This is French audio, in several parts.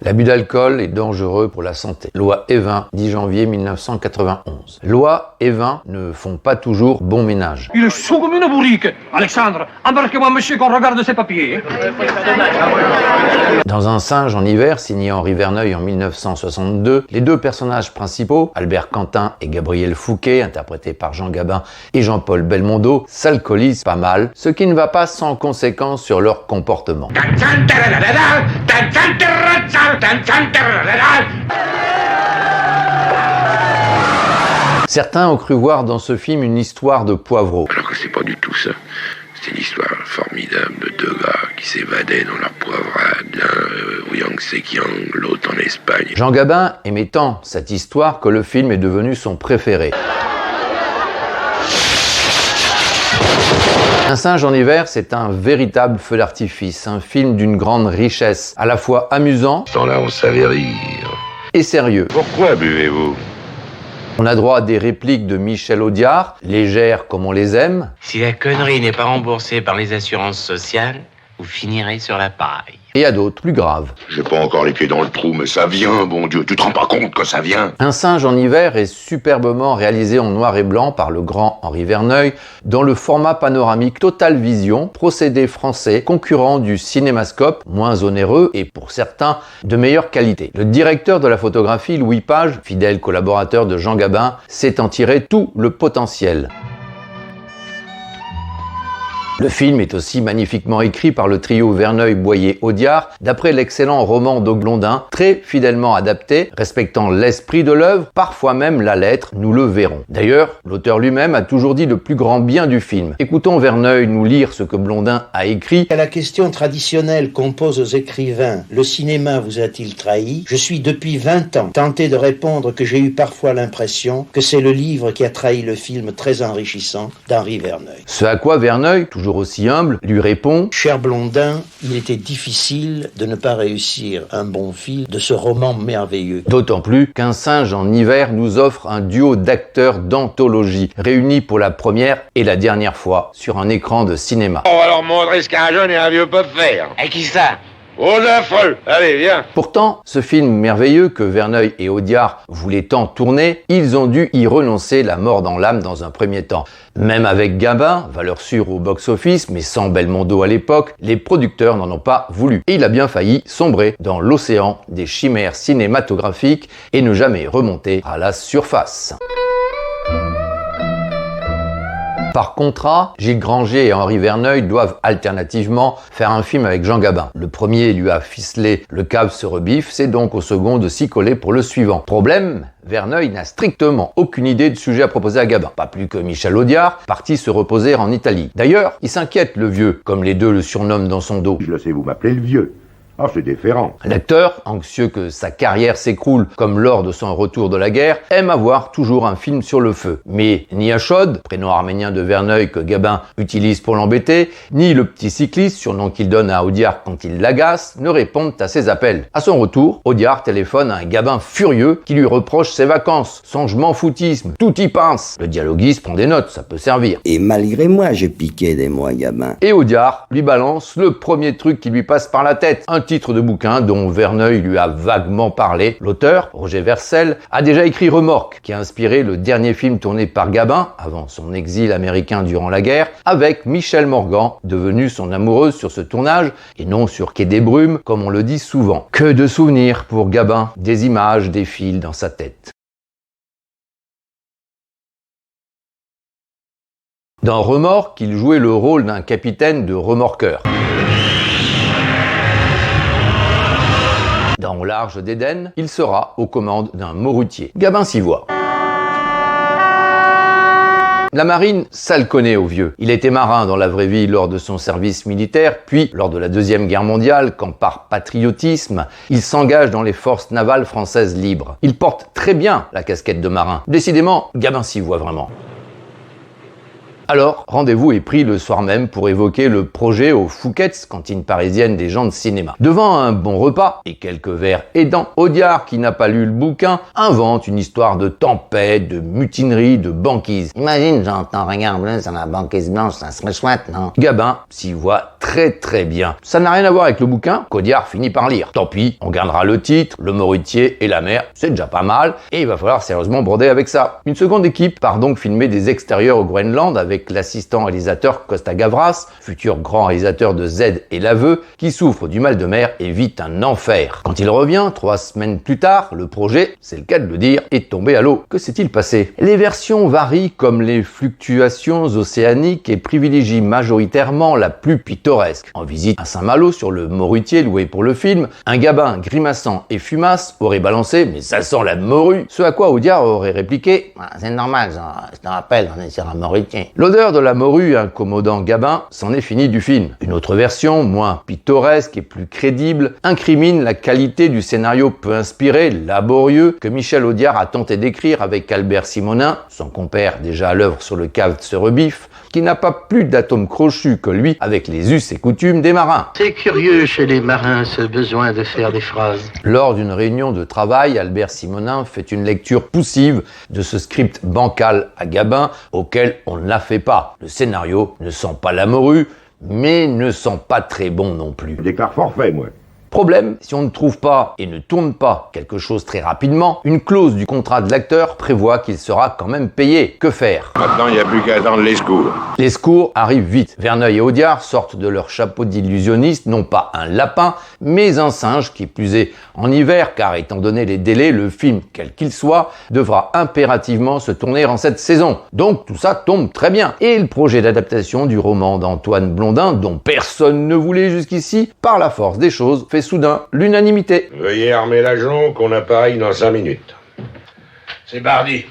L'abus d'alcool est dangereux pour la santé. Loi Evin, 10 janvier 1991. Loi et vin ne font pas toujours bon ménage. Il est chaud comme une bourrique. Alexandre, embarquez-moi monsieur qu'on regarde ses papiers. Dans Un singe en hiver, signé Henri Verneuil en 1962, les deux personnages principaux, Albert Quentin et Gabriel Fouquet, interprétés par Jean Gabin et Jean-Paul Belmondo, s'alcoolisent pas mal, ce qui ne va pas sans conséquence sur leur comportement. Certains ont cru voir dans ce film une histoire de poivreau. Alors que c'est pas du tout ça. C'est une histoire formidable de deux gars qui s'évadaient dans leur poivrade, l'un au Yangtze-Kiang, l'autre en Espagne. Jean Gabin aimait tant cette histoire que le film est devenu son préféré. Un singe en hiver, c'est un véritable feu d'artifice, un film d'une grande richesse, à la fois amusant, Ce temps-là, on savait rire. et sérieux. Pourquoi buvez-vous? On a droit à des répliques de Michel Audiard, légères comme on les aime, Si la connerie n'est pas remboursée par les assurances sociales, vous finirez sur la paille. et à d'autres plus graves. J'ai pas encore les pieds dans le trou, mais ça vient, bon Dieu. Tu te rends pas compte que ça vient? Un singe en hiver est superbement réalisé en noir et blanc par le grand Henri Verneuil dans le format panoramique Total Vision, procédé français concurrent du cinémascope, moins onéreux et pour certains de meilleure qualité. Le directeur de la photographie, Louis Page, fidèle collaborateur de Jean Gabin, sait en tirer tout le potentiel. Le film est aussi magnifiquement écrit par le trio Verneuil-Boyer-Audiard, d'après l'excellent roman d'Og Blondin, très fidèlement adapté, respectant l'esprit de l'œuvre, parfois même la lettre, nous le verrons. D'ailleurs, l'auteur lui-même a toujours dit le plus grand bien du film. Écoutons Verneuil nous lire ce que Blondin a écrit. À la question traditionnelle qu'on pose aux écrivains, le cinéma vous a-t-il trahi? Je suis depuis 20 ans tenté de répondre que j'ai eu parfois l'impression que c'est le livre qui a trahi le film très enrichissant d'Henri Verneuil. Ce à quoi Verneuil, toujours aussi humble, lui répond « Cher Blondin, il était difficile de ne pas réussir un bon film de ce roman merveilleux. D'autant plus qu'Un singe en hiver nous offre un duo d'acteurs d'anthologie, réunis pour la première et la dernière fois sur un écran de cinéma. On va leur montrer ce qu'un jeune et un vieux peuvent faire. Et qui ça? Aux affreux. Allez, viens. Pourtant, ce film merveilleux que Verneuil et Audiard voulaient tant tourner, ils ont dû y renoncer la mort dans l'âme dans un premier temps. Même avec Gabin, valeur sûre au box-office, mais sans Belmondo à l'époque, les producteurs n'en ont pas voulu. Et il a bien failli sombrer dans l'océan des chimères cinématographiques et ne jamais remonter à la surface. Par contrat, Gilles Granger et Henri Verneuil doivent alternativement faire un film avec Jean Gabin. Le premier lui a ficelé Le cave se rebiffe, c'est donc au second de s'y coller pour le suivant. Problème, Verneuil n'a strictement aucune idée de sujet à proposer à Gabin. Pas plus que Michel Audiard, parti se reposer en Italie. D'ailleurs, il s'inquiète le vieux, comme les deux le surnomment dans son dos. Je le sais, vous m'appelez le vieux. Ah, c'est différent. L'acteur, anxieux que sa carrière s'écroule comme lors de son retour de la guerre, aime avoir toujours un film sur le feu. Mais ni Achod, prénom arménien de Verneuil que Gabin utilise pour l'embêter, ni le petit cycliste, surnom qu'il donne à Audiard quand il l'agace, ne répondent à ses appels. À son retour, Audiard téléphone à un Gabin furieux qui lui reproche ses vacances. Son je m'en foutisme, tout y pince. Le dialoguiste prend des notes, ça peut servir. Et malgré moi, j'ai piqué des mois, Gabin. Et Audiard lui balance le premier truc qui lui passe par la tête, un titre de bouquin dont Verneuil lui a vaguement parlé. L'auteur, Roger Vercel, a déjà écrit Remorque, qui a inspiré le dernier film tourné par Gabin, avant son exil américain durant la guerre, avec Michèle Morgan, devenue son amoureuse sur ce tournage, et non sur Quai des Brumes, comme on le dit souvent. Que de souvenirs pour Gabin, des images défilent dans sa tête. Dans Remorque, il jouait le rôle d'un capitaine de remorqueur. Dans Au large d'Éden, il sera aux commandes d'un morutier. Gabin s'y voit. La marine, ça le connaît au vieux. Il était marin dans la vraie vie lors de son service militaire, puis lors de la Deuxième Guerre mondiale, quand par patriotisme, il s'engage dans les forces navales françaises libres. Il porte très bien la casquette de marin. Décidément, Gabin s'y voit vraiment. Alors, rendez-vous est pris le soir même pour évoquer le projet au Fouquet's, cantine parisienne des gens de cinéma. Devant un bon repas et quelques verres aidants, Audiard, qui n'a pas lu le bouquin, invente une histoire de tempête, de mutinerie, de banquise. Imagine, j'entends, regarde, là, sur la banquise blanche, ça serait chouette, non? Gabin s'y voit très très bien. Ça n'a rien à voir avec le bouquin qu'Audiard finit par lire. Tant pis, on gardera le titre, le morutier et la mer, c'est déjà pas mal, et il va falloir sérieusement broder avec ça. Une seconde équipe part donc filmer des extérieurs au Groenland avec l'assistant réalisateur Costa Gavras, futur grand réalisateur de Z et l'aveu, qui souffre du mal de mer et vit un enfer. Quand il revient, 3 semaines plus tard, le projet, c'est le cas de le dire, est tombé à l'eau. Que s'est-il passé? Les versions varient comme les fluctuations océaniques et privilégient majoritairement la plus pittoresque. En visite à Saint-Malo sur le morutier loué pour le film, un gabin grimaçant et fumasse aurait balancé « mais ça sent la morue », ce à quoi Audiard aurait répliqué « c'est normal, je te rappelle, on est sur un morutier ». L'odeur de la morue incommodant Gabin s'en est fini du film. Une autre version, moins pittoresque et plus crédible, incrimine la qualité du scénario peu inspiré, laborieux, que Michel Audiard a tenté d'écrire avec Albert Simonin, son compère déjà à l'œuvre sur le cave de Serebif, qui n'a pas plus d'atomes crochus que lui avec les us et coutumes des marins. C'est curieux chez les marins ce besoin de faire des phrases. Lors d'une réunion de travail, Albert Simonin fait une lecture poussive de ce script bancal à Gabin auquel on ne la fait pas. Le scénario ne sent pas la morue, mais ne sent pas très bon non plus. Je déclare forfait, moi. Problème, si on ne trouve pas et ne tourne pas quelque chose très rapidement, une clause du contrat de l'acteur prévoit qu'il sera quand même payé. Que faire? Maintenant, il n'y a plus qu'à attendre les secours. Les secours arrivent vite. Verneuil et Audiard sortent de leur chapeau d'illusionniste non pas un lapin, mais un singe, qui plus est en hiver, car étant donné les délais, le film, quel qu'il soit, devra impérativement se tourner en cette saison. Donc tout ça tombe très bien. Et le projet d'adaptation du roman d'Antoine Blondin, dont personne ne voulait jusqu'ici, par la force des choses, fait soudain l'unanimité. Veuillez armer la jonque, on appareille dans 5 minutes. C'est Bardi.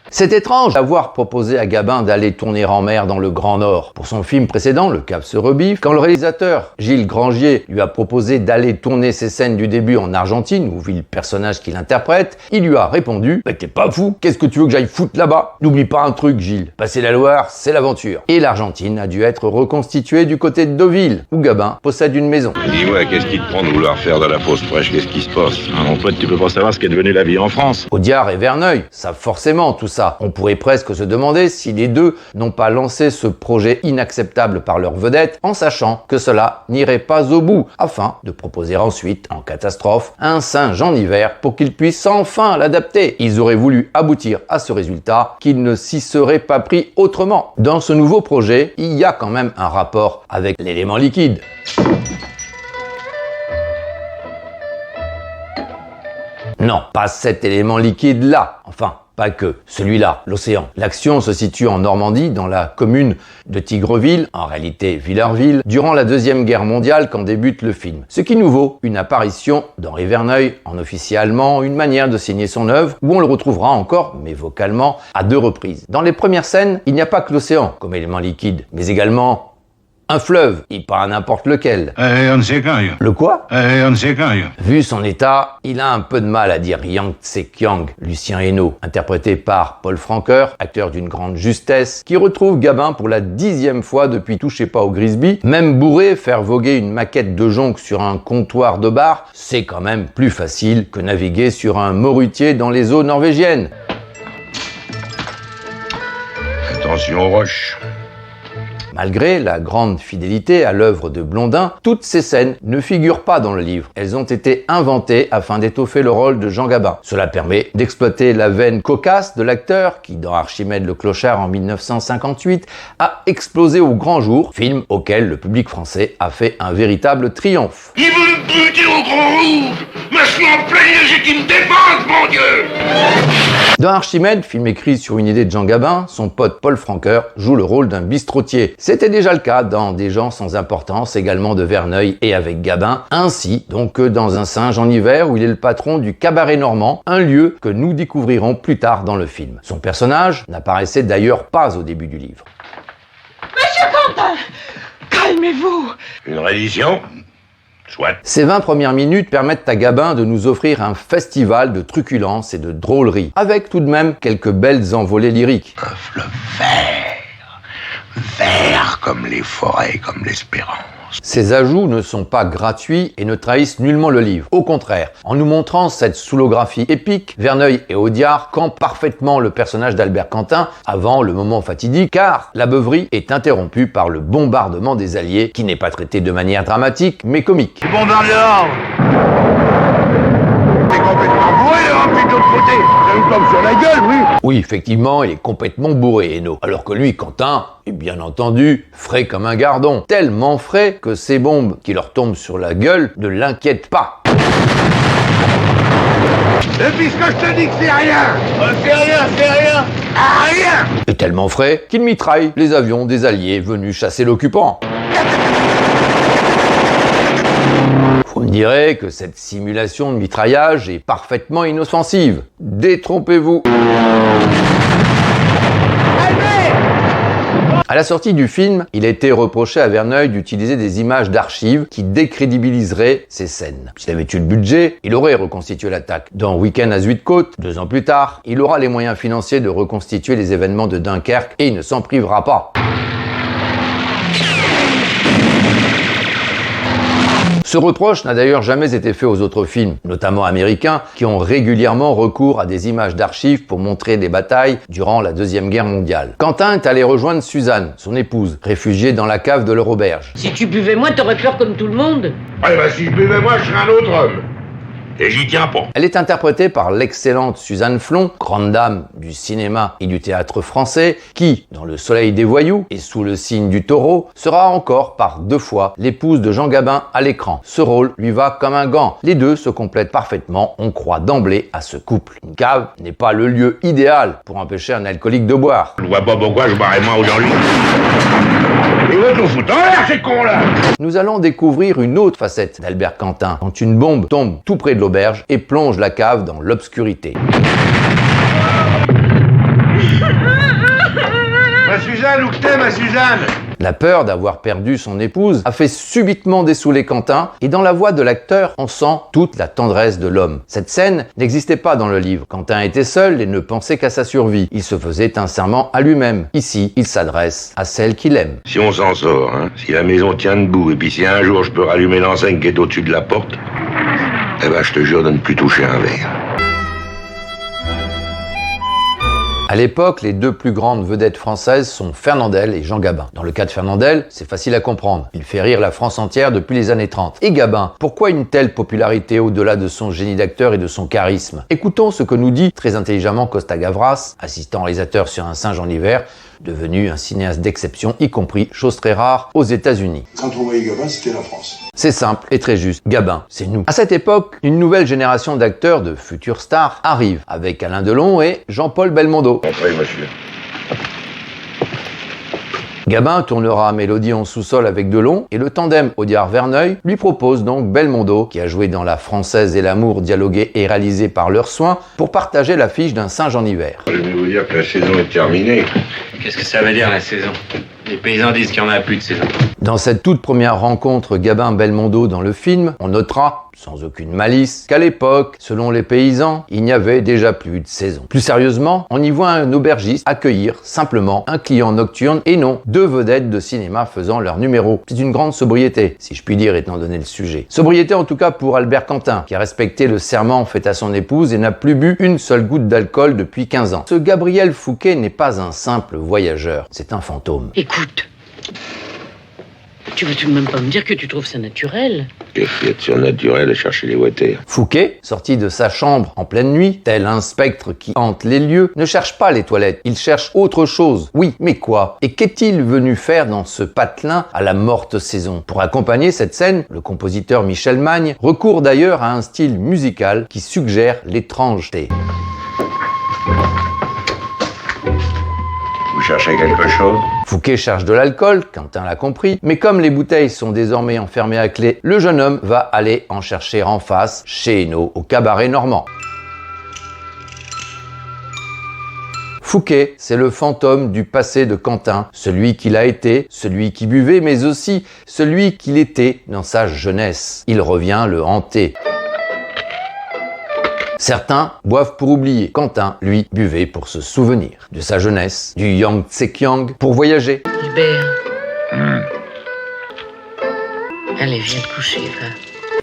C'est étrange d'avoir proposé à Gabin d'aller tourner en mer dans le Grand Nord. Pour son film précédent, Le Cap Serebif, quand le réalisateur Gilles Grangier lui a proposé d'aller tourner ses scènes du début en Argentine, où vit le personnage qu'il interprète, il lui a répondu « Mais t'es pas fou, qu'est-ce que tu veux que j'aille foutre là-bas ? N'oublie pas un truc, Gilles, passer la Loire, c'est l'aventure. » Et l'Argentine a dû être reconstituée du côté de Deauville, où Gabin possède une maison. Dis-moi, qu'est-ce qui te prend de vouloir faire de la fausse fraîche? Qu'est-ce qui se passe? Mon pote, tu peux pas savoir ce qu'est devenu la vie en France. Audiard et Verneuil savent forcément tout ça. On pourrait presque se demander si les deux n'ont pas lancé ce projet inacceptable par leur vedette en sachant que cela n'irait pas au bout, afin de proposer ensuite, en catastrophe, un singe en hiver pour qu'ils puissent enfin l'adapter. Ils auraient voulu aboutir à ce résultat qu'ils ne s'y seraient pas pris autrement. Dans ce nouveau projet, il y a quand même un rapport avec l'élément liquide. Non, pas cet élément liquide-là. Enfin, pas que. Celui-là, l'océan. L'action se situe en Normandie, dans la commune de Tigreville, en réalité Villerville, durant la Deuxième Guerre mondiale quand débute le film. Ce qui nous vaut une apparition d'Henri Verneuil, en officier allemand, une manière de signer son œuvre, où on le retrouvera encore, mais vocalement, à 2 reprises. Dans les premières scènes, il n'y a pas que l'océan comme élément liquide, mais également un fleuve, et pas n'importe lequel. Le quoi? Vu son état, il a un peu de mal à dire Yang Tse-Kiang, Lucien Hainaut, interprété par Paul Francoeur, acteur d'une grande justesse, qui retrouve Gabin pour la 10e fois depuis Touchez pas au Grisby. Même bourré, faire voguer une maquette de jonque sur un comptoir de bar, c'est quand même plus facile que naviguer sur un morutier dans les eaux norvégiennes. Attention aux roches. Malgré la grande fidélité à l'œuvre de Blondin, toutes ces scènes ne figurent pas dans le livre. Elles ont été inventées afin d'étoffer le rôle de Jean Gabin. Cela permet d'exploiter la veine cocasse de l'acteur qui, dans Archimède le Clochard en 1958, a explosé au grand jour, film auquel le public français a fait un véritable triomphe. Ils veulent me buter au grand rouge. Mais je suis en pleine légitime défense, mon Dieu. Dans Archimède, film écrit sur une idée de Jean Gabin, son pote Paul Francoeur joue le rôle d'un bistrotier. C'était déjà le cas dans Des gens sans importance, également de Verneuil et avec Gabin, ainsi donc que dans Un singe en hiver où il est le patron du cabaret normand, un lieu que nous découvrirons plus tard dans le film. Son personnage n'apparaissait d'ailleurs pas au début du livre. Monsieur Quentin, calmez-vous. Une reddition? Soit. Ces 20 premières minutes permettent à Gabin de nous offrir un festival de truculence et de drôlerie, avec tout de même quelques belles envolées lyriques. Un fleuve vert comme les forêts, comme l'espérance. Ces ajouts ne sont pas gratuits et ne trahissent nullement le livre. Au contraire, en nous montrant cette soulographie épique, Verneuil et Audiard campent parfaitement le personnage d'Albert Quentin avant le moment fatidique, car la beuverie est interrompue par le bombardement des Alliés, qui n'est pas traité de manière dramatique, mais comique. Tu bombardes dehors. T'es complètement bourré, hein, puis de l'autre côté. Ça nous tombe sur la gueule, oui. Oui, effectivement, il est complètement bourré, Hainaut. Alors que lui, Quentin, est bien entendu frais comme un gardon. Tellement frais que ces bombes qui leur tombent sur la gueule ne l'inquiètent pas. Et puisque je te dis que c'est rien, c'est rien, rien. Et tellement frais qu'il mitraille les avions des Alliés venus chasser l'occupant. Vous me direz que cette simulation de mitraillage est parfaitement inoffensive. Détrompez-vous. À la sortie du film, il a été reproché à Verneuil d'utiliser des images d'archives qui décrédibiliseraient ces scènes. S'il avait eu le budget, il aurait reconstitué l'attaque. Dans Week-end à Zuidcote, 2 ans plus tard, il aura les moyens financiers de reconstituer les événements de Dunkerque et il ne s'en privera pas. Ce reproche n'a d'ailleurs jamais été fait aux autres films, notamment américains, qui ont régulièrement recours à des images d'archives pour montrer des batailles durant la Deuxième Guerre mondiale. Quentin est allé rejoindre Suzanne, son épouse, réfugiée dans la cave de leur auberge. Si tu buvais moins, t'aurais peur comme tout le monde. Ouais, bah si je buvais moi, je serais un autre homme. Et j'y tiens pas. Elle est interprétée par l'excellente Suzanne Flon, grande dame du cinéma et du théâtre français, qui, dans Le Soleil des voyous et Sous le signe du taureau, sera encore par 2 fois l'épouse de Jean Gabin à l'écran. Ce rôle lui va comme un gant. Les deux se complètent parfaitement, on croit d'emblée à ce couple. Une cave n'est pas le lieu idéal pour empêcher un alcoolique de boire. Je vois pas pourquoi je boirais moins aujourd'hui. Et va tout foutre en l'air, ces cons-là. Nous allons découvrir une autre facette d'Albert Quentin, quand une bombe tombe tout près de l'auberge et plonge la cave dans l'obscurité. Ma Suzanne, où que t'es, ma Suzanne? La peur d'avoir perdu son épouse a fait subitement dessouler Quentin, et dans la voix de l'acteur, on sent toute la tendresse de l'homme. Cette scène n'existait pas dans le livre. Quentin était seul et ne pensait qu'à sa survie. Il se faisait un serment à lui-même. Ici, il s'adresse à celle qu'il aime. Si on s'en sort, hein, si la maison tient debout, et puis si un jour je peux rallumer l'enseigne qui est au-dessus de la porte, eh ben je te jure de ne plus toucher un verre. À l'époque, les 2 plus grandes vedettes françaises sont Fernandel et Jean Gabin. Dans le cas de Fernandel, c'est facile à comprendre. Il fait rire la France entière depuis les années 30. Et Gabin, pourquoi une telle popularité au-delà de son génie d'acteur et de son charisme? Écoutons ce que nous dit très intelligemment Costa Gavras, assistant réalisateur sur Un singe en hiver, devenu un cinéaste d'exception, y compris, chose très rare, aux États-Unis. Quand on voyait Gabin, c'était la France. C'est simple et très juste. Gabin, c'est nous. À cette époque, une nouvelle génération d'acteurs de futures stars arrive, avec Alain Delon et Jean-Paul Belmondo. Entrez, monsieur. Gabin tournera Mélodie en sous-sol avec Delon et le tandem Audiard-Verneuil lui propose donc Belmondo, qui a joué dans La Française et l'amour, dialogué et réalisé par leurs soins, pour partager l'affiche d'Un singe en hiver. Je vais vous dire que la saison est terminée. Qu'est-ce que ça veut dire, la saison? Les paysans disent qu'il n'y en a plus de saison. Dans cette toute première rencontre Gabin-Belmondo dans le film, on notera, sans aucune malice, qu'à l'époque, selon les paysans, il n'y avait déjà plus de saison. Plus sérieusement, on y voit un aubergiste accueillir simplement un client nocturne et non 2 vedettes de cinéma faisant leur numéro. C'est une grande sobriété, si je puis dire, étant donné le sujet. Sobriété en tout cas pour Albert Quentin, qui a respecté le serment fait à son épouse et n'a plus bu une seule goutte d'alcool depuis 15 ans. Ce Gabriel Fouquet n'est pas un simple voyageur, c'est un fantôme. Écoute, tu veux tout de même pas me dire que tu trouves ça naturel? Qu'est-ce qu'il y a de surnaturel à chercher les water? Fouquet, sorti de sa chambre en pleine nuit, tel un spectre qui hante les lieux, ne cherche pas les toilettes, il cherche autre chose. Oui, mais quoi? Et qu'est-il venu faire dans ce patelin à la morte saison? Pour accompagner cette scène, le compositeur Michel Magne recourt d'ailleurs à un style musical qui suggère l'étrangeté. Vous cherchez quelque chose? Fouquet cherche de l'alcool, Quentin l'a compris, mais comme les bouteilles sont désormais enfermées à clé, le jeune homme va aller en chercher en face, chez Hainaut, au cabaret normand. Fouquet, c'est le fantôme du passé de Quentin, celui qu'il a été, celui qui buvait, mais aussi celui qu'il était dans sa jeunesse. Il revient le hanter. Certains boivent pour oublier. Quentin, lui, buvait pour se souvenir de sa jeunesse, du Yangtze Kiang, pour voyager. Albert. Allez, viens te coucher, va.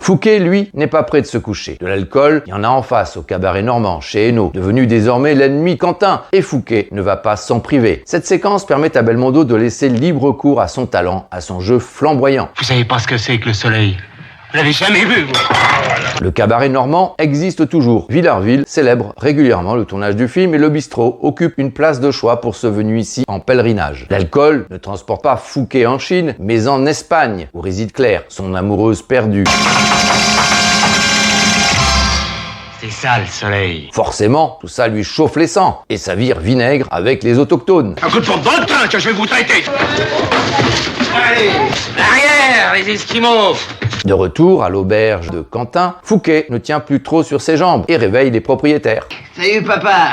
Fouquet, lui, n'est pas prêt de se coucher. De l'alcool, il y en a en face au cabaret normand, chez Hainaut, devenu désormais l'ennemi Quentin, et Fouquet ne va pas s'en priver. Cette séquence permet à Belmondo de laisser libre cours à son talent, à son jeu flamboyant. Vous savez pas ce que c'est que le soleil? Vous l'avez jamais vu, vous? Le cabaret normand existe toujours. Villarville célèbre régulièrement le tournage du film et le bistrot occupe une place de choix pour ceux venus ici en pèlerinage. L'alcool ne transporte pas Fouquet en Chine, mais en Espagne, où réside Claire, son amoureuse perdue. C'est ça, le soleil. Forcément, tout ça lui chauffe les sangs et ça vire vinaigre avec les autochtones. Un coup de pompe dans le train que je vais vous traiter. Allez, arrière, les Esquimaux. De retour à l'auberge de Quentin, Fouquet ne tient plus trop sur ses jambes et réveille les propriétaires. Salut papa.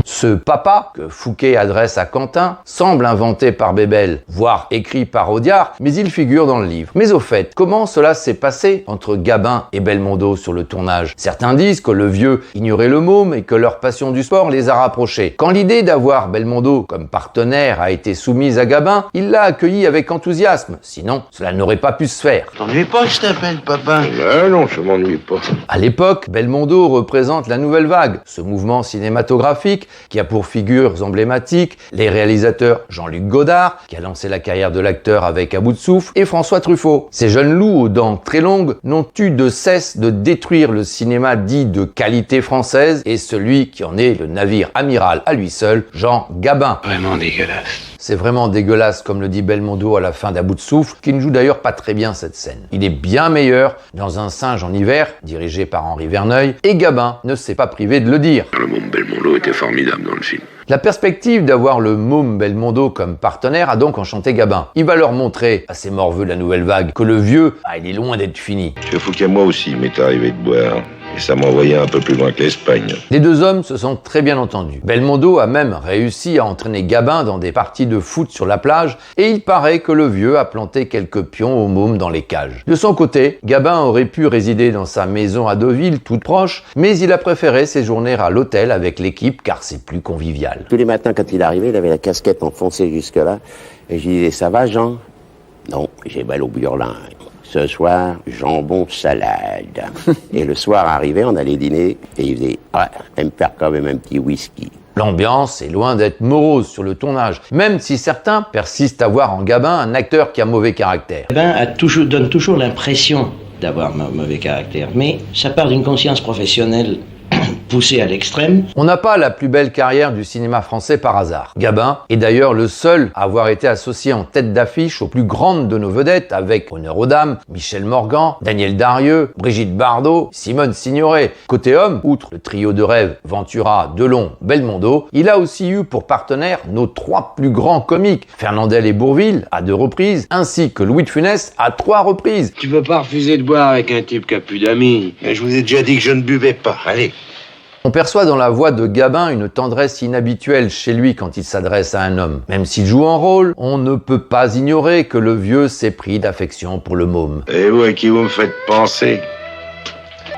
Ce papa que Fouquet adresse à Quentin semble inventé par Bébel, voire écrit par Audiard, mais il figure dans le livre. Mais au fait, comment cela s'est passé entre Gabin et Belmondo sur le tournage? Certains disent que le vieux ignorait le môme et que leur passion du sport les a rapprochés. Quand l'idée d'avoir Belmondo comme partenaire a été soumise à Gabin, il l'a accueilli avec enthousiasme, sinon cela n'aurait pas pu se faire. T'ennuies pas que je t'appelle papa? Non, je m'ennuie pas. À l'époque, Belmondo représente la nouvelle vague, ce mouvement cinématographique qui a pour figures emblématiques les réalisateurs Jean-Luc Godard, qui a lancé la carrière de l'acteur avec À bout de souffle, et François Truffaut. Ces jeunes loups aux dents très longues n'ont eu de cesse de détruire le cinéma dit de qualité française et celui qui en est le navire amiral à lui seul, Jean Gabin. Vraiment dégueulasse. C'est vraiment dégueulasse, comme le dit Belmondo à la fin d'À bout de souffle, qui ne joue d'ailleurs pas très bien cette scène. Il est bien meilleur dans Un singe en hiver, dirigé par Henri Verneuil, et Gabin ne s'est pas privé de le dire. Le môme Belmondo était formidable dans le film. La perspective d'avoir le môme Belmondo comme partenaire a donc enchanté Gabin. Il va leur montrer, à ces morveux de la nouvelle vague, que le vieux, il est loin d'être fini. Monsieur Fouquet, moi aussi, il m'est arrivé de boire. Et ça m'envoyait un peu plus loin que l'Espagne. Les deux hommes se sont très bien entendus. Belmondo a même réussi à entraîner Gabin dans des parties de foot sur la plage et il paraît que le vieux a planté quelques pions au môme dans les cages. De son côté, Gabin aurait pu résider dans sa maison à Deauville, toute proche, mais il a préféré séjourner à l'hôtel avec l'équipe car c'est plus convivial. Tous les matins, quand il arrivait, il avait la casquette enfoncée jusque-là. Et je lui disais, ça va, Jean? Non, j'ai mal au burlin. Ce soir, jambon salade. Et le soir arrivé, on allait dîner et il disait, ouais, me faire quand même un petit whisky. L'ambiance est loin d'être morose sur le tournage, même si certains persistent à voir en Gabin un acteur qui a mauvais caractère. Gabin donne toujours l'impression d'avoir un mauvais caractère, mais ça part d'une conscience professionnelle poussé à l'extrême. On n'a pas la plus belle carrière du cinéma français par hasard. Gabin est d'ailleurs le seul à avoir été associé en tête d'affiche aux plus grandes de nos vedettes avec Honneur aux dames, Michel Morgan, Daniel Darieux, Brigitte Bardot, Simone Signoret. Côté homme, outre le trio de rêve Ventura, Delon, Belmondo, il a aussi eu pour partenaires nos trois plus grands comiques, Fernandel et Bourvil à 2 reprises, ainsi que Louis de Funès à 3 reprises. Tu peux pas refuser de boire avec un type qui a plus d'amis. Je vous ai déjà dit que je ne buvais pas. Allez. On perçoit dans la voix de Gabin une tendresse inhabituelle chez lui quand il s'adresse à un homme. Même s'il joue un rôle, on ne peut pas ignorer que le vieux s'est pris d'affection pour le môme. Et vous, à qui vous me faites penser?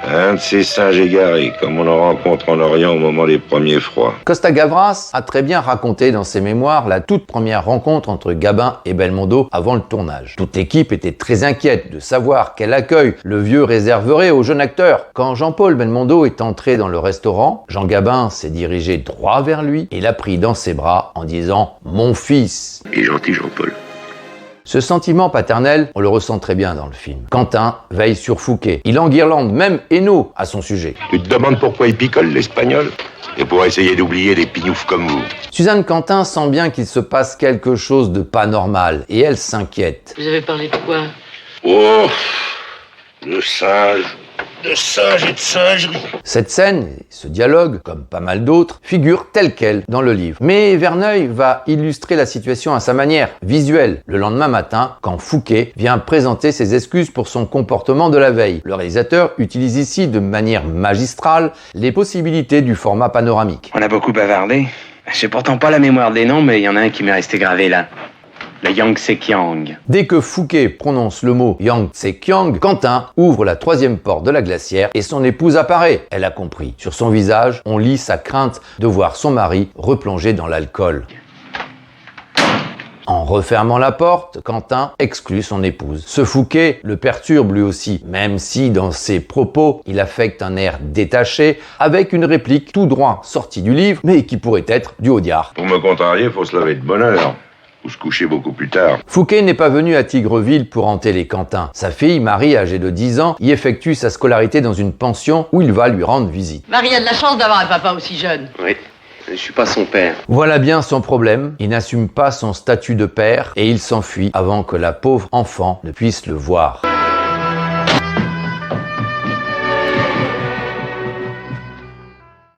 Un de ces singes égarés, comme on en rencontre en Orient au moment des premiers froids. Costa Gavras a très bien raconté dans ses mémoires la toute première rencontre entre Gabin et Belmondo avant le tournage. Toute l'équipe était très inquiète de savoir quel accueil le vieux réserverait au jeune acteur. Quand Jean-Paul Belmondo est entré dans le restaurant, Jean Gabin s'est dirigé droit vers lui et l'a pris dans ses bras en disant « Mon fils ». Et gentil Jean-Paul. Ce sentiment paternel, on le ressent très bien dans le film. Quentin veille sur Fouquet. Il enguirlande même Hainaut à son sujet. Tu te demandes pourquoi il picole, l'Espagnol? Et pour essayer d'oublier des pignoufs comme vous. Suzanne Quentin sent bien qu'il se passe quelque chose de pas normal et elle s'inquiète. Vous avez parlé de quoi? Oh, le singe. De singe et de singerie. Cette scène, ce dialogue, comme pas mal d'autres, figure tel quel dans le livre. Mais Verneuil va illustrer la situation à sa manière, visuelle, le lendemain matin, quand Fouquet vient présenter ses excuses pour son comportement de la veille. Le réalisateur utilise ici de manière magistrale les possibilités du format panoramique. On a beaucoup bavardé. J'ai pourtant pas la mémoire des noms, mais il y en a un qui m'est resté gravé là. Le Yangtze-Kiang. Dès que Fouquet prononce le mot Yangtze-Kiang, Quentin ouvre la 3e porte de la glacière et son épouse apparaît. Elle a compris. Sur son visage, on lit sa crainte de voir son mari replongé dans l'alcool. En refermant la porte, Quentin exclut son épouse. Ce Fouquet le perturbe lui aussi, même si dans ses propos, il affecte un air détaché, avec une réplique tout droit sortie du livre, mais qui pourrait être du Audiard. Pour me contrarier, faut se lever de bonne heure. Ou se coucher beaucoup plus tard. Fouquet n'est pas venu à Tigreville pour hanter les Quentins. Sa fille, Marie, âgée de 10 ans, y effectue sa scolarité dans une pension où il va lui rendre visite. Marie a de la chance d'avoir un papa aussi jeune. Oui, je suis pas son père. Voilà bien son problème. Il n'assume pas son statut de père et il s'enfuit avant que la pauvre enfant ne puisse le voir.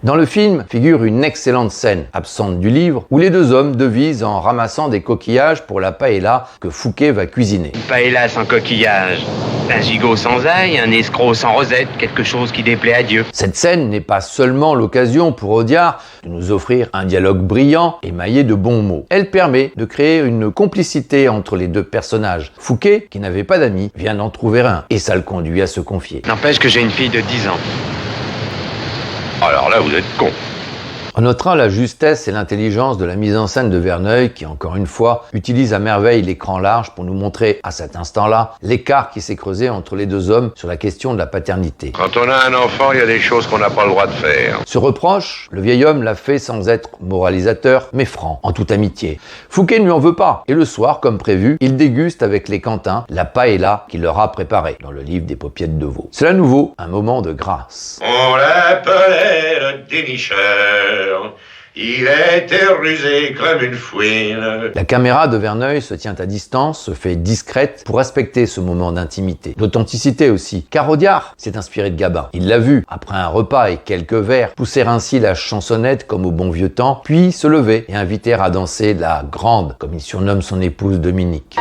Dans le film figure une excellente scène, absente du livre, où les deux hommes devisent en ramassant des coquillages pour la paella que Fouquet va cuisiner. Une paella sans coquillage, un gigot sans ail, un escroc sans rosette, quelque chose qui déplaît à Dieu. Cette scène n'est pas seulement l'occasion pour Audiard de nous offrir un dialogue brillant, émaillé de bons mots. Elle permet de créer une complicité entre les deux personnages. Fouquet, qui n'avait pas d'amis, vient d'en trouver un, et ça le conduit à se confier. N'empêche que j'ai une fille de 10 ans. Alors là, vous êtes con. On notera la justesse et l'intelligence de la mise en scène de Verneuil qui, encore une fois, utilise à merveille l'écran large pour nous montrer, à cet instant-là, l'écart qui s'est creusé entre les deux hommes sur la question de la paternité. Quand on a un enfant, il y a des choses qu'on n'a pas le droit de faire. Ce reproche, le vieil homme l'a fait sans être moralisateur, mais franc, en toute amitié. Fouquet ne lui en veut pas, et le soir, comme prévu, il déguste avec les Quentins la paella qu'il leur a préparée, dans le livre des Paupiettes de veau. C'est à nouveau un moment de grâce. On l'appelait le dénicheur. Il était rusé comme une fouine. La caméra de Verneuil se tient à distance, se fait discrète pour respecter ce moment d'intimité. D'authenticité aussi, car Audiard s'est inspiré de Gabin. Il l'a vu, après un repas et quelques verres, pousser ainsi la chansonnette comme au bon vieux temps, puis se lever et inviter à danser la grande, comme il surnomme son épouse Dominique.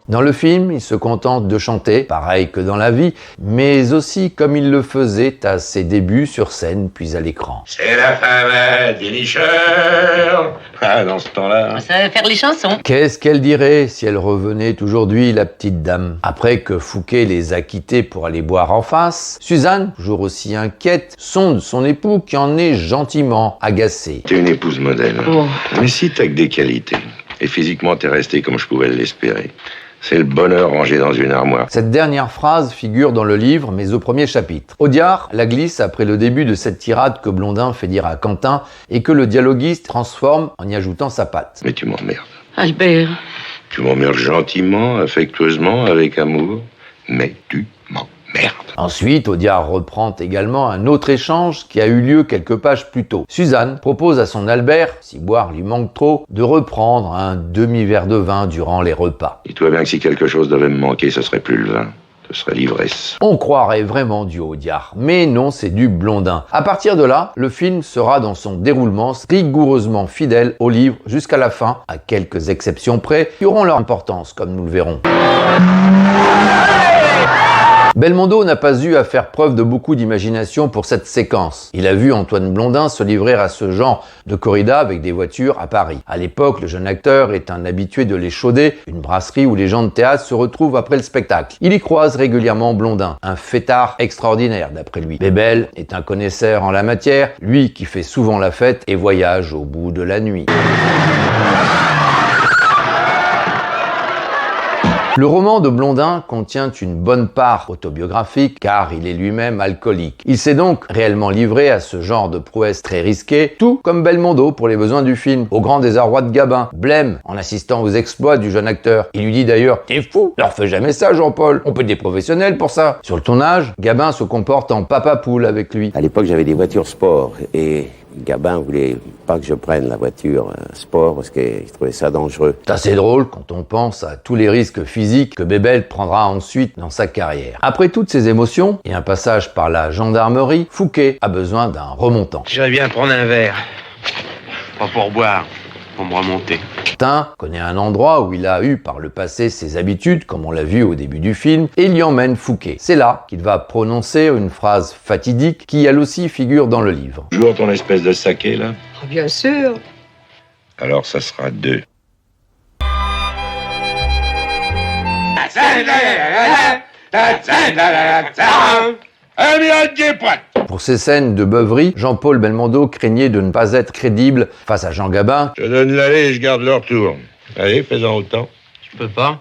Dans le film, il se contente de chanter, pareil que dans la vie, mais aussi comme il le faisait à ses débuts sur scène puis à l'écran. C'est la femme dénicheur. Ah, dans ce temps-là. Ça va faire les chansons. Qu'est-ce qu'elle dirait si elle revenait aujourd'hui, la petite dame? Après que Fouquet les a quittés pour aller boire en face, Suzanne, toujours aussi inquiète, sonde son époux qui en est gentiment agacé. T'es une épouse modèle. Oh. Mais si t'as que des qualités, et physiquement t'es resté comme je pouvais l'espérer, c'est le bonheur rangé dans une armoire. Cette dernière phrase figure dans le livre, mais au premier chapitre. Audiard la glisse après le début de cette tirade que Blondin fait dire à Quentin et que le dialoguiste transforme en y ajoutant sa patte. Mais tu m'emmerdes. Albert. Tu m'emmerdes gentiment, affectueusement, avec amour, mais tu m'emmerdes. Ensuite, Audiard reprend également un autre échange qui a eu lieu quelques pages plus tôt. Suzanne propose à son Albert, si boire lui manque trop, de reprendre un demi-verre de vin durant les repas. Dis-toi bien que si quelque chose devait me manquer, ce serait plus le vin, ce serait l'ivresse. On croirait vraiment du Audiard, mais non, c'est du Blondin. À partir de là, le film sera dans son déroulement rigoureusement fidèle au livre jusqu'à la fin, à quelques exceptions près, qui auront leur importance, comme nous le verrons. Belmondo n'a pas eu à faire preuve de beaucoup d'imagination pour cette séquence. Il a vu Antoine Blondin se livrer à ce genre de corrida avec des voitures à Paris. À l'époque, le jeune acteur est un habitué de l'Échaudé, une brasserie où les gens de théâtre se retrouvent après le spectacle. Il y croise régulièrement Blondin, un fêtard extraordinaire d'après lui. Bébel est un connaisseur en la matière, lui qui fait souvent la fête et voyage au bout de la nuit. Le roman de Blondin contient une bonne part autobiographique car il est lui-même alcoolique. Il s'est donc réellement livré à ce genre de prouesse très risquée, tout comme Belmondo pour les besoins du film, au grand désarroi de Gabin. Blême en assistant aux exploits du jeune acteur. Il lui dit d'ailleurs « T'es fou, leur fais jamais ça Jean-Paul, on peut être des professionnels pour ça ». Sur le tournage, Gabin se comporte en papa poule avec lui. À l'époque, j'avais des voitures sport et Gabin voulait pas que je prenne la voiture sport parce qu'il trouvait ça dangereux. C'est assez drôle quand on pense à tous les risques physiques que Bébel prendra ensuite dans sa carrière. Après toutes ces émotions et un passage par la gendarmerie, Fouquet a besoin d'un remontant. J'irais bien prendre un verre. Pas pour boire, pour me remonter. Quentin connaît un endroit où il a eu par le passé ses habitudes, comme on l'a vu au début du film, et il y emmène Fouquet. C'est là qu'il va prononcer une phrase fatidique qui elle aussi figure dans le livre. Toujours ton espèce de saké là? Oh, bien sûr. Alors ça sera 2. Pour ces scènes de beuverie, Jean-Paul Belmondo craignait de ne pas être crédible face à Jean Gabin. Je donne l'aller et je garde le retour. Allez, fais-en autant. Je peux pas.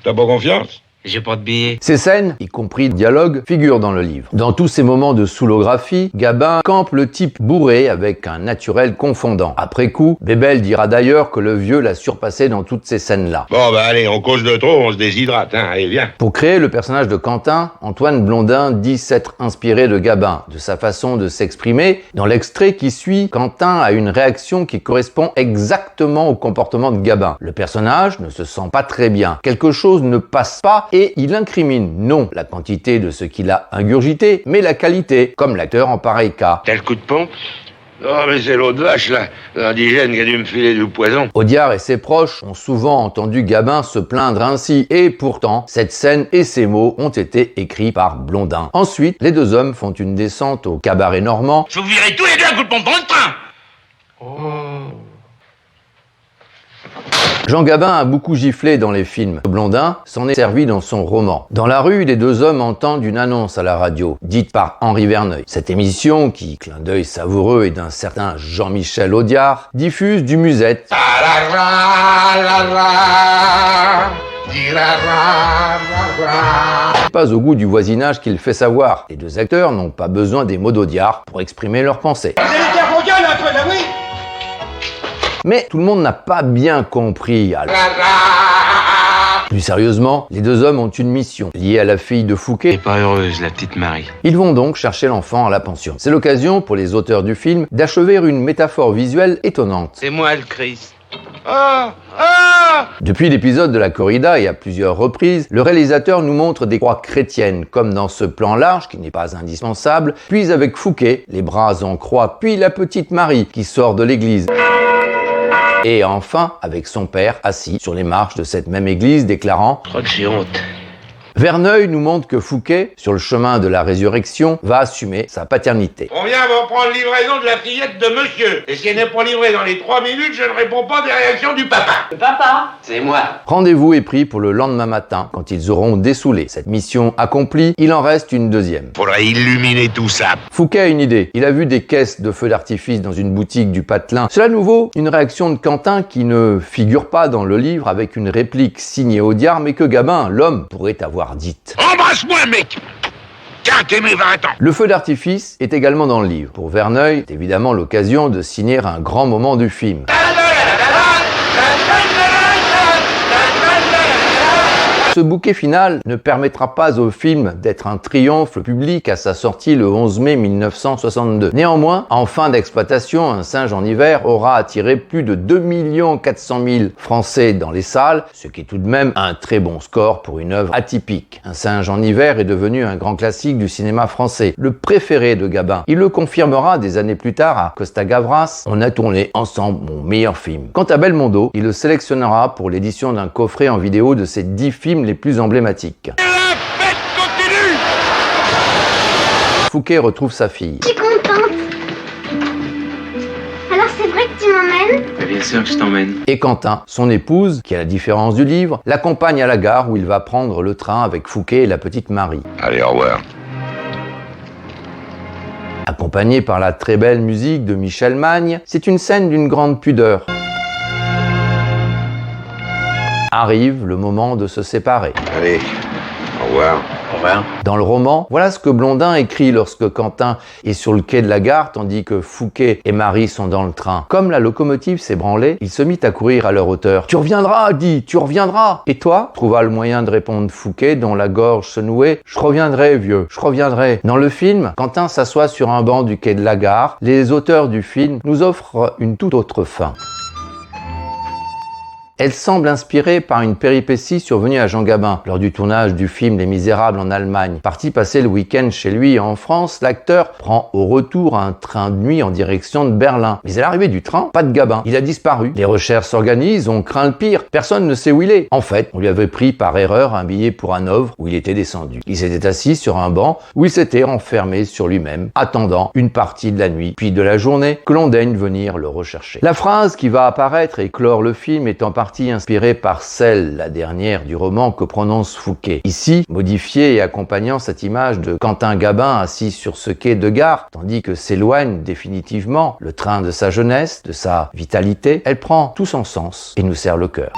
T'as pas confiance? J'ai pas de billets. Ces scènes, y compris le dialogue, figurent dans le livre. Dans tous ces moments de soulographie, Gabin campe le type bourré avec un naturel confondant. Après coup, Bébel dira d'ailleurs que le vieux l'a surpassé dans toutes ces scènes-là. Bon, bah allez, on cause de trop, on se déshydrate, hein. Allez, viens. Pour créer le personnage de Quentin, Antoine Blondin dit s'être inspiré de Gabin, de sa façon de s'exprimer. Dans l'extrait qui suit, Quentin a une réaction qui correspond exactement au comportement de Gabin. Le personnage ne se sent pas très bien. Quelque chose ne passe pas et il incrimine non la quantité de ce qu'il a ingurgité, mais la qualité, comme l'acteur en pareil cas. T'as le coup de pompe? Oh, mais c'est l'eau de vache, là, l'indigène qui a dû me filer du poison. Audiard et ses proches ont souvent entendu Gabin se plaindre ainsi, et pourtant, cette scène et ces mots ont été écrits par Blondin. Ensuite, les deux hommes font une descente au cabaret normand. Je vous virerai tous les deux un coup de pompe dans le train. Jean Gabin a beaucoup giflé dans les films. Blondin s'en est servi dans son roman. Dans la rue, les deux hommes entendent une annonce à la radio, dite par Henri Verneuil. Cette émission, qui, clin d'œil savoureux et d'un certain Jean-Michel Audiard, diffuse du musette. Pas au goût du voisinage qu'il fait savoir. Les deux acteurs n'ont pas besoin des mots d'Audiard pour exprimer leurs pensées. Mais tout le monde n'a pas bien compris. Alors... Plus sérieusement, les deux hommes ont une mission liée à la fille de Fouquet. Elle est pas heureuse, la petite Marie. Ils vont donc chercher l'enfant à la pension. C'est l'occasion pour les auteurs du film d'achever une métaphore visuelle étonnante. C'est moi le Christ. Depuis l'épisode de la corrida et à plusieurs reprises, le réalisateur nous montre des croix chrétiennes, comme dans ce plan large qui n'est pas indispensable, puis avec Fouquet, les bras en croix, puis la petite Marie qui sort de l'église. Et enfin, avec son père, assis sur les marches de cette même église, déclarant « Je crois que j'ai honte. » Verneuil nous montre que Fouquet, sur le chemin de la résurrection, va assumer sa paternité. On vient va prendre livraison de la fillette de monsieur. Et si elle n'est pas livrée dans les 3 minutes, je ne réponds pas des réactions du papa. Le papa? C'est moi. Rendez-vous est pris pour le lendemain matin, quand ils auront dessoulé. Cette mission accomplie, il en reste une deuxième. Faudrait illuminer tout ça. Fouquet a une idée. Il a vu des caisses de feux d'artifice dans une boutique du Patelin. C'est à nouveau une réaction de Quentin qui ne figure pas dans le livre avec une réplique signée Audiard, mais que Gabin, l'homme, pourrait avoir dite. Embrasse-moi, mec. Tiens, t'es mes 20 ans. Le feu d'artifice est également dans le livre. Pour Verneuil, c'est évidemment l'occasion de signer un grand moment du film. Ce bouquet final ne permettra pas au film d'être un triomphe public à sa sortie le 11 mai 1962. Néanmoins, en fin d'exploitation, Un singe en hiver aura attiré plus de 2 400 000 Français dans les salles, ce qui est tout de même un très bon score pour une œuvre atypique. Un singe en hiver est devenu un grand classique du cinéma français, le préféré de Gabin. Il le confirmera des années plus tard à Costa Gavras. On a tourné ensemble mon meilleur film. Quant à Belmondo, il le sélectionnera pour l'édition d'un coffret en vidéo de ses 10 films les plus emblématiques. La fête continue. Fouquet retrouve sa fille. Je suis contente. Alors c'est vrai que tu m'emmènes? Mais bien sûr que je t'emmène. Et Quentin, son épouse, qui à la différence du livre, l'accompagne à la gare où il va prendre le train avec Fouquet et la petite Marie. Allez, au revoir. Accompagné par la très belle musique de Michel Magne, c'est une scène d'une grande pudeur. Arrive le moment de se séparer. Allez, au revoir. Au revoir. Dans le roman, voilà ce que Blondin écrit lorsque Quentin est sur le quai de la gare tandis que Fouquet et Marie sont dans le train. Comme la locomotive s'ébranlait, il se mit à courir à leur hauteur. « Tu reviendras, dit, tu reviendras !» Et toi, trouva le moyen de répondre Fouquet dont la gorge se nouait. « Je reviendrai, vieux, je reviendrai. » Dans le film, Quentin s'assoit sur un banc du quai de la gare. Les auteurs du film nous offrent une toute autre fin. Elle semble inspirée par une péripétie survenue à Jean Gabin lors du tournage du film Les Misérables en Allemagne. Parti passer le week-end chez lui en France, l'acteur prend au retour un train de nuit en direction de Berlin. Mais à l'arrivée du train, pas de Gabin. Il a disparu. Les recherches s'organisent, on craint le pire. Personne ne sait où il est. En fait, on lui avait pris par erreur un billet pour Hanovre où il était descendu. Il s'était assis sur un banc où il s'était renfermé sur lui-même, attendant une partie de la nuit, puis de la journée, que l'on daigne venir le rechercher. La phrase qui va apparaître et clore le film est en partie partie inspirée par celle, la dernière du roman, que prononce Fouquet. Ici, modifiée et accompagnant cette image de Quentin Gabin assis sur ce quai de gare, tandis que s'éloigne définitivement le train de sa jeunesse, de sa vitalité, elle prend tout son sens et nous serre le cœur.